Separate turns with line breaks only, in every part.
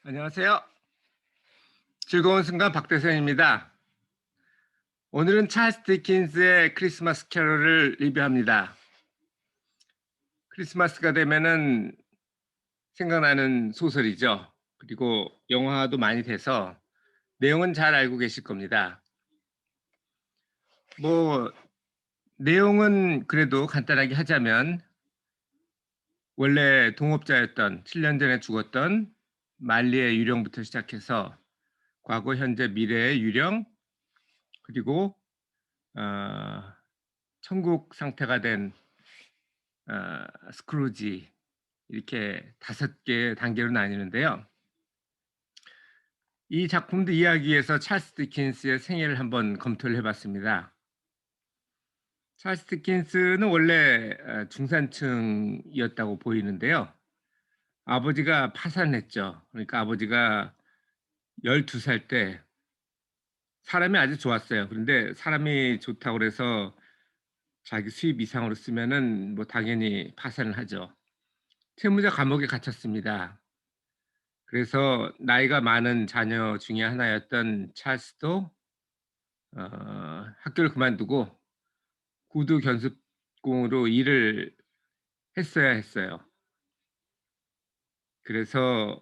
안녕하세요. 즐거운 순간 박대선입니다. 오늘은 찰스 디킨스의 크리스마스 캐럴을 리뷰합니다. 크리스마스가 되면은 생각나는 소설이죠. 그리고 영화도 많이 돼서 내용은 잘 알고 계실 겁니다. 뭐 내용은 그래도 간단하게 하자면 원래 동업자였던 7년 전에 죽었던 말리의 유령부터 시작해서 과거, 현재, 미래의 유령 그리고 어 천국 상태가 된 스크루지 이렇게 5개의 단계로 나뉘는데요. 이 작품도 이야기에서 찰스 디킨스의 생애를 한번 검토를 해 봤습니다. 찰스 디킨스는 원래 중산층이었다고 보이는데요. 아버지가 파산했죠. 그러니까 아버지가 12살 때 사람이 아주 좋았어요. 그런데 사람이 좋다고 그래서 자기 수입 이상으로 쓰면은 뭐 당연히 파산을 하죠. 채무자 감옥에 갇혔습니다. 그래서 나이가 많은 자녀 중에 하나였던 찰스도 학교를 그만두고 구두 견습공으로 일을 했어야 했어요. 그래서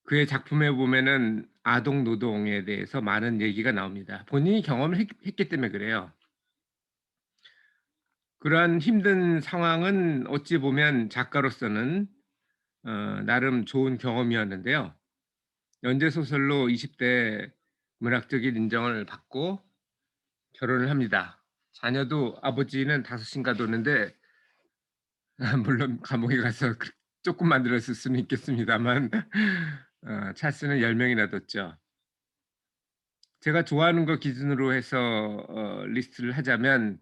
그의 작품에 보면은 아동 노동에 대해서 많은 얘기가 나옵니다. 본인이 경험을 했기 때문에 그래요. 그러한 힘든 상황은 어찌 보면 작가로서는 나름 좋은 경험이었는데요. 연재 소설로 20대 문학적인 인정을 받고 결혼을 합니다. 자녀도 아버지는 5인가 뒀는데 물론 감옥에 가서 조금 만들었을 수는 있겠습니다만 찰스는 10 명이나 뒀죠. 제가 좋아하는 거 기준으로 해서 리스트를 하자면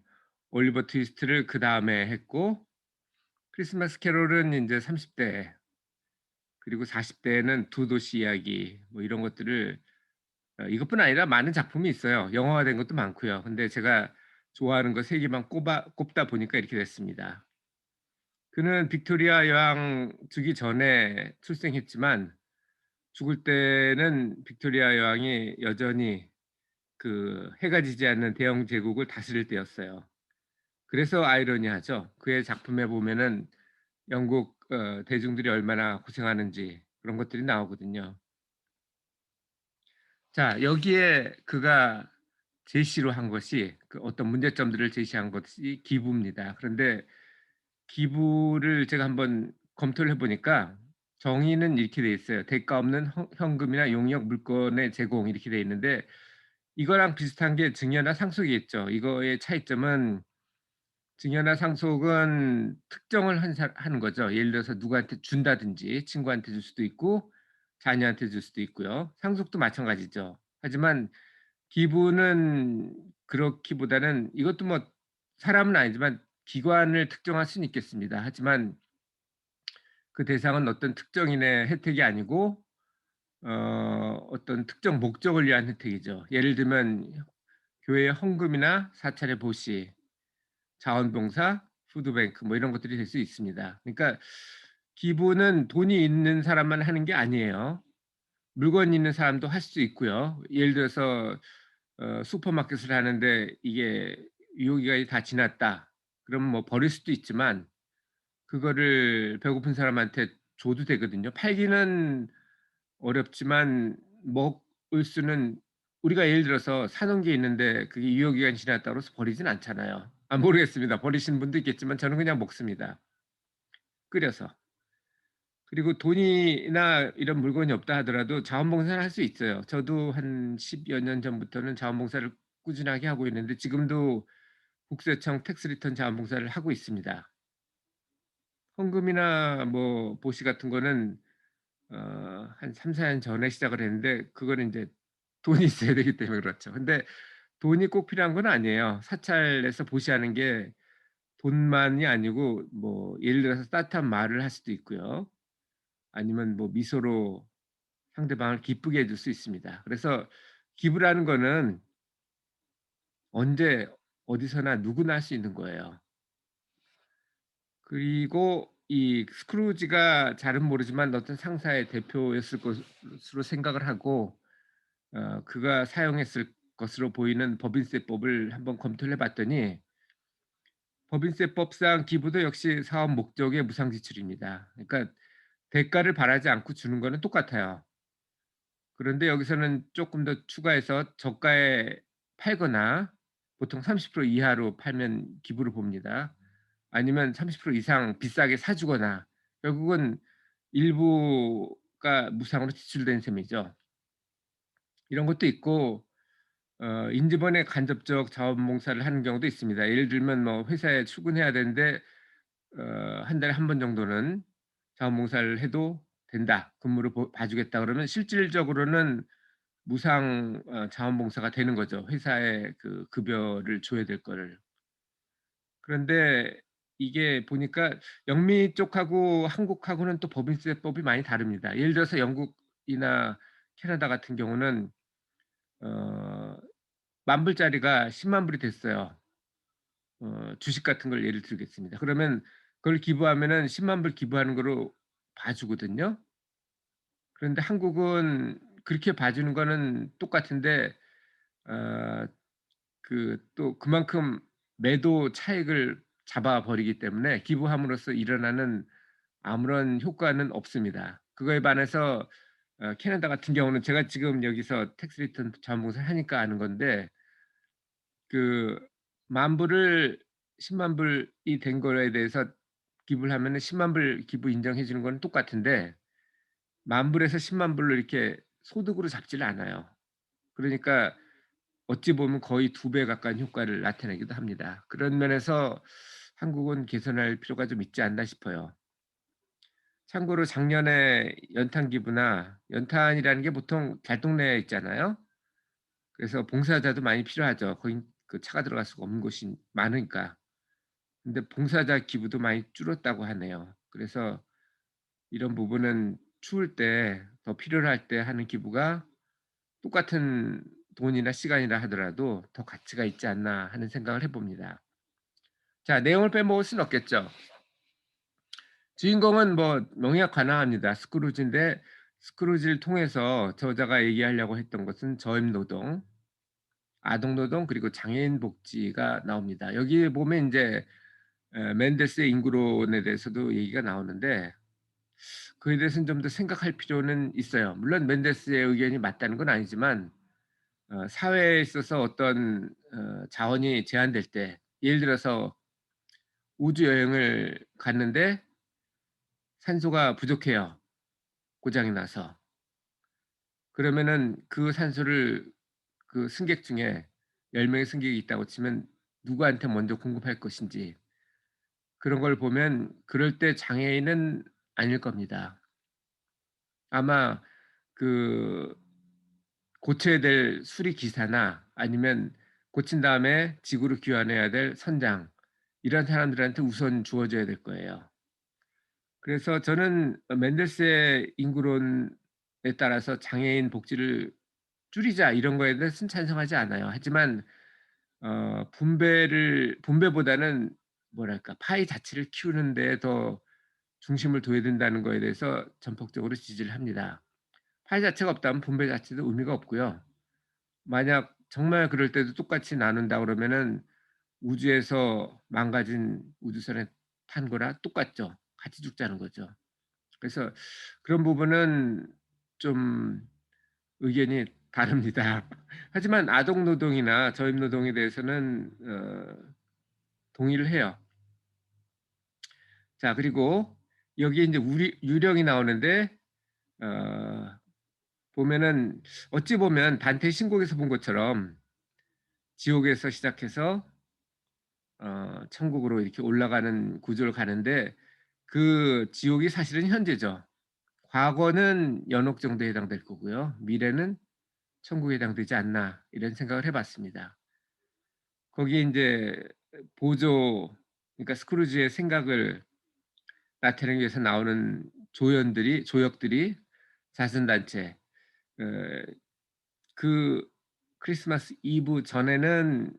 올리버 트위스트를 그다음에 했고 크리스마스 캐롤은 인제 30 대 그리고 40 대에는 두 도시 이야기 뭐 이런 것들을 이것뿐 아니라 많은 작품이 있어요. 영화화된 것도 많고요. 근데 제가 좋아하는 거 3 개만 꼽다 보니까 이렇게 됐습니다. 그는 빅토리아 여왕 죽기 전에 출생했지만 죽을 때는 빅토리아 여왕이 여전히 그 해가 지지 않는 대영 제국을 다스릴 때였어요. 그래서 아이러니하죠. 그의 작품에 보면은 영국 대중들이 얼마나 고생하는지 그런 것들이 나오거든요. 자, 여기에 그가 제시로 한 것이 그 어떤 문제점들을 제시한 것이 기부입니다. 그런데 기부를 제가 한번 검토를 해 보니까 정의는 이렇게 돼 있어요. 대가 없는 현금이나 용역 물건의 제공 이렇게 돼 있는데 이거랑 비슷한 게 증여나 상속이겠죠. 이거의 차이점은 증여나 상속은 특정을 하는 거죠. 예를 들어서 누구한테 준다든지 친구한테 줄 수도 있고 자녀한테 줄 수도 있고요. 상속도 마찬가지죠. 하지만 기부는 그렇기보다는 이것도 뭐 사람은 아니지만 기관을 특정할 수는 있겠습니다. 하지만 그 대상은 어떤 특정인의 혜택이 아니고 어떤 특정 목적을 위한 혜택이죠. 예를 들면 교회의 헌금이나 사찰의 보시, 자원봉사, 푸드뱅크 뭐 이런 것들이 될 수 있습니다. 그러니까 기부는 돈이 있는 사람만 하는 게 아니에요. 물건이 있는 사람도 할 수 있고요. 예를 들어서 슈퍼마켓을 하는데 이게 유효기간이 다 지났다. 그러면 뭐 버릴 수도 있지만 그거를 배고픈 사람한테 줘도 되거든요. 팔기는 어렵지만 먹을 수는 우리가 예를 들어서 사 놓은 게 있는데 그게 유효기간이 지났다고 해서 버리진 않잖아요. 아 모르겠습니다. 버리시는 분도 있겠지만 저는 그냥 먹습니다, 끓여서. 그리고 돈이나 이런 물건이 없다 하더라도 자원봉사를 할 수 있어요. 저도 한 10여 년 전부터는 자원봉사를 꾸준하게 하고 있는데 지금도 국세청 텍스 리턴 자원봉사를 하고 있습니다. 헌금이나 뭐 보시 같은 거는 한 3-4년 전에 시작을 했는데 그거는 인제 돈이 있어야 되기 때문에 그렇죠. 근데 돈이 꼭 필요한 건 아니에요. 사찰에서 보시하는 게 돈만이 아니고 뭐 예를 들어서 따뜻한 말을 할 수도 있고요. 아니면 뭐 미소로 상대방을 기쁘게 해줄 수 있습니다. 그래서 기부라는 거는 언제 어디서나 누구나 할 수 있는 거예요. 그리고 이 스크루지가 잘은 모르지만 어떤 상사의 대표였을 것으로 생각을 하고 그가 사용했을 것으로 보이는 법인세법을 한번 검토를 해 봤더니 법인세법상 기부도 역시 사업 목적의 무상 지출입니다. 그러니까 대가를 바라지 않고 주는 거는 똑같아요. 그런데 여기서는 쪼끔 더 추가해서 저가에 팔거나 보통 30% 이하로 팔면 기부를 봅니다. 아니면 30% 이상 비싸게 사 주거나 결국은 일부가 무상으로 지출된 셈이죠. 이런 것도 있고 인지번에 간접적 자원봉사를 하는 경우도 있습니다. 예를 들면 뭐 회사에 출근해야 되는데 한 달에 한 번 정도는 자원봉사를 해도 된다. 근무를 봐 주겠다 그러면 실질적으로는 무상 자원봉사가 되는 거죠. 회사에 그 급여를 줘야 될 거를. 그런데 이게 보니까 영미 쪽하고 한국하고는 또 법인세법이 많이 다릅니다. 예를 들어서 영국이나 캐나다 같은 경우는 어 만 불짜리가 10만 불이 됐어요. 주식 같은 걸 예를 들겠습니다. 그러면 그걸 기부하면은 10만 불 기부하는 거로 봐 주거든요. 그런데 한국은 그렇게 봐 주는 거는 똑같은데 어 또 그만큼 매도 차익을 잡아 버리기 때문에 기부함으로써 일어나는 아무런 효과는 없습니다. 그거에 반해서 캐나다 같은 경우는 제가 지금 여기서 텍스 리턴 자원봉사를 하니까 아는 건데 그 만 불을 10만 불이 된 거에 대해서 기부를 하면은 10만 불 기부 인정해 주는 거는 똑같은데 만 불에서 10만 불로 이렇게 소득으로 잡지를 않아요. 그러니까 어찌 보면 거의 2배 가까운 효과를 나타내기도 합니다. 그런 면에서 한국은 개선할 필요가 좀 있지 않나 싶어요. 참고로 작년에 연탄 기부나 연탄이라는 게 보통 달동네에 있잖아요. 그래서 봉사자도 많이 필요하죠. 거긴 그 차가 들어갈 수가 없는 곳이 많으니까. 근데 봉사자 기부도 많이 줄었다고 하네요. 그래서 이런 부분은 추울 때 더 필요로 할 때 하는 기부가 똑같은 돈이나 시간이라 하더라도 더 가치가 있지 않나 하는 생각을 해 봅니다. 자, 내용을 빼먹을 수는 없겠죠. 주인공은 뭐 명약관항합니다. 스크루지인데 스크루지를 통해서 저자가 얘기하려고 했던 것은 저임노동, 아동노동 그리고 장애인 복지가 나옵니다. 여기에 보면 인제 맨델스의 인구론에 대해서도 얘기가 나오는데 그에 대해서는 좀 더 생각할 필요는 있어요. 물론 맨델스의 의견이 맞다는 건 아니지만 사회에 있어서 어떤 자원이 제한될 때 예를 들어서 우주 여행을 갔는데 산소가 부족해요, 고장이 나서. 그러면은 그 산소를 그 승객 중에 10 명의 승객이 있다고 치면 누구한테 먼저 공급할 것인지 그런 걸 보면 그럴 때 장애인은 아닐 겁니다. 아마 그 고쳐야 될 수리 기사나 아니면 고친 다음에 지구로 귀환해야 될 선장 이런 사람들한테 우선 주어져야 될 거예요. 그래서 저는 맨델스의 인구론에 따라서 장애인 복지를 줄이자 이런 거에 대해서는 찬성하지 않아요. 하지만 분배보다는 뭐랄까 파이 자체를 키우는 데 더 중심을 둬야 된다는 거에 대해서 전폭적으로 지지를 합니다. 파이 자체가 없다면 분배 자체도 의미가 없고요. 만약 정말 그럴 때도 똑같이 나눈다 그러면은 우주에서 망가진 우주선에 탄 거랑 똑같죠. 같이 죽자는 거죠. 그래서 그런 부분은 좀 의견이 다릅니다. 하지만 아동 노동이나 저임 노동에 대해서는 동의를 해요. 자, 그리고 여기에 인제 우리 유령이 나오는데 어 보면은 어찌 보면 단테 신곡에서 본 것처럼 지옥에서 시작해서 천국으로 이렇게 올라가는 구조로 가는데 그 지옥이 사실은 현재죠. 과거는 연옥 정도에 해당될 거고요. 미래는 천국에 해당되지 않나 이런 생각을 해 봤습니다. 거기에 인제 보조 그러니까 스크루지의 생각을 나타내기 위해서 나오는 조역들이 자선단체 어 그 크리스마스 이브 전에는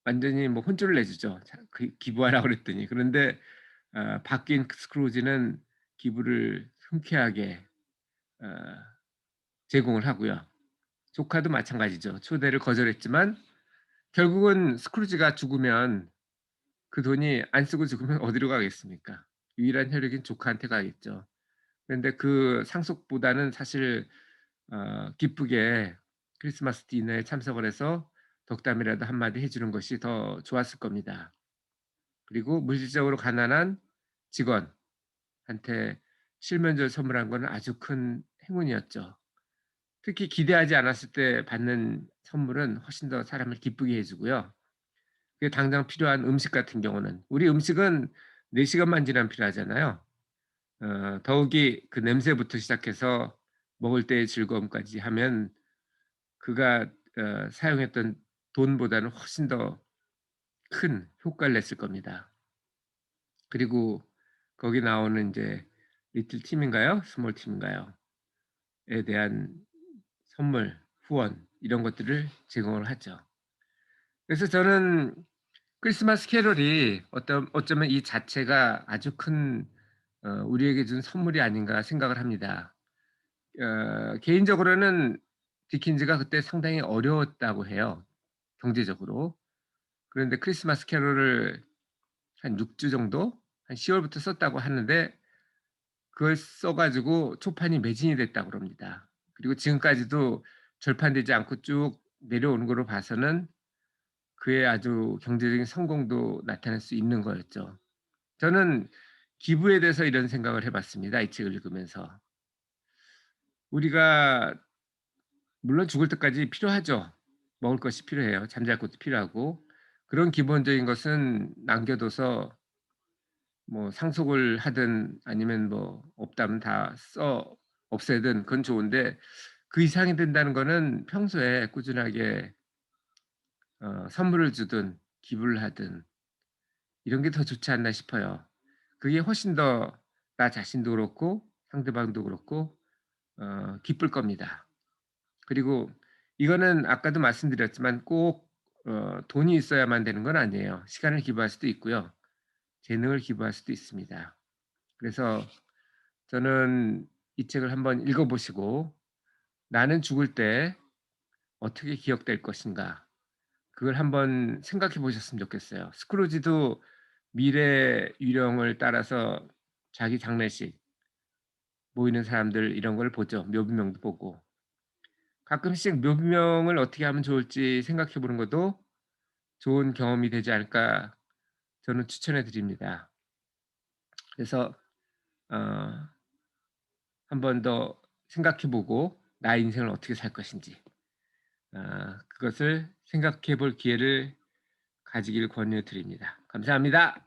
완전히 뭐 혼쭐을 내주죠. 자 그 기부하라고 그랬더니. 그런데 바뀐 스크루지는 기부를 흔쾌하게 어 제공을 하고요. 조카도 마찬가지죠. 초대를 거절했지만 결국은 스크루지가 죽으면 그 돈이 안 쓰고 죽으면 어디로 가겠습니까? 유일한 혈육인 조카한테 가겠죠. 그런데 그 상속보다는 사실 기쁘게 크리스마스 디너에 참석을 해서 덕담이라도 한마디 해 주는 것이 더 좋았을 겁니다. 그리고 물질적으로 가난한 직원한테 칠면조를 선물한 거는 아주 큰 행운이었죠. 특히 기대하지 않았을 때 받는 선물은 훨씬 더 사람을 기쁘게 해 주고요. 그게 당장 필요한 음식 같은 경우는 우리 음식은 4 시간만 지나면 필요하잖아요. 더욱이 그 냄새부터 시작해서 먹을 때의 즐거움까지 하면 그가 사용했던 돈보다는 훨씬 더 큰 효과를 냈을 겁니다. 그리고 거기 나오는 인제 리틀 팀인가요? 스몰 팀인가요? 에 대한 선물, 후원 이런 것들을 제공을 하죠. 그래서 저는 크리스마스 캐럴이 어쩌면 이 자체가 아주 큰 우리에게 준 선물이 아닌가 생각을 합니다. 개인적으로는 디킨즈가 그때 상당히 어려웠다고 해요, 경제적으로. 그런데 크리스마스 캐럴을 한 6주 정도 한 10 월부터 썼다고 하는데 그걸 써 가지고 초판이 매진이 됐다고 그럽니다. 그리고 지금까지도 절판되지 않고 쭉 내려오는 걸로 봐서는 그의 아주 경제적인 성공도 나타낼 수 있는 거였죠. 저는 기부에 대해서 이런 생각을 해 봤습니다, 이 책을 읽으면서. 우리가 물론 죽을 때까지 필요하죠. 먹을 것이 필요해요. 잠잘 곳도 필요하고. 그런 기본적인 것은 남겨 둬서 뭐 상속을 하든 아니면 뭐 없다면 다 없애든 그건 좋은데 그 이상이 된다는 거는 평소에 꾸준하게 선물을 주든 기부를 하든 이런 게 더 좋지 않나 싶어요. 그게 훨씬 더 나 자신도 그렇고 상대방도 그렇고 기쁠 겁니다. 그리고 이거는 아까도 말씀드렸지만 꼭 돈이 있어야만 되는 건 아니에요. 시간을 기부할 수도 있고요. 재능을 기부할 수도 있습니다. 그래서 저는 이 책을 한번 읽어 보시고 '나는 죽을 때 어떻게 기억될 것인가.' 그걸 한번 생각해 보셨으면 좋겠어요. 스크루지도 미래 유령을 따라서 자기 장례식 모이는 사람들 이런 걸 보죠. 묘비명도 보고. 가끔씩 묘비명을 어떻게 하면 좋을지 생각해 보는 것도 좋은 경험이 되지 않을까 저는 추천해 드립니다. 그래서 어 한 번 더 생각해 보고 나의 인생을 어떻게 살 것인지 그것을 생각해 볼 기회를 가지길 권유 드립니다. 감사합니다.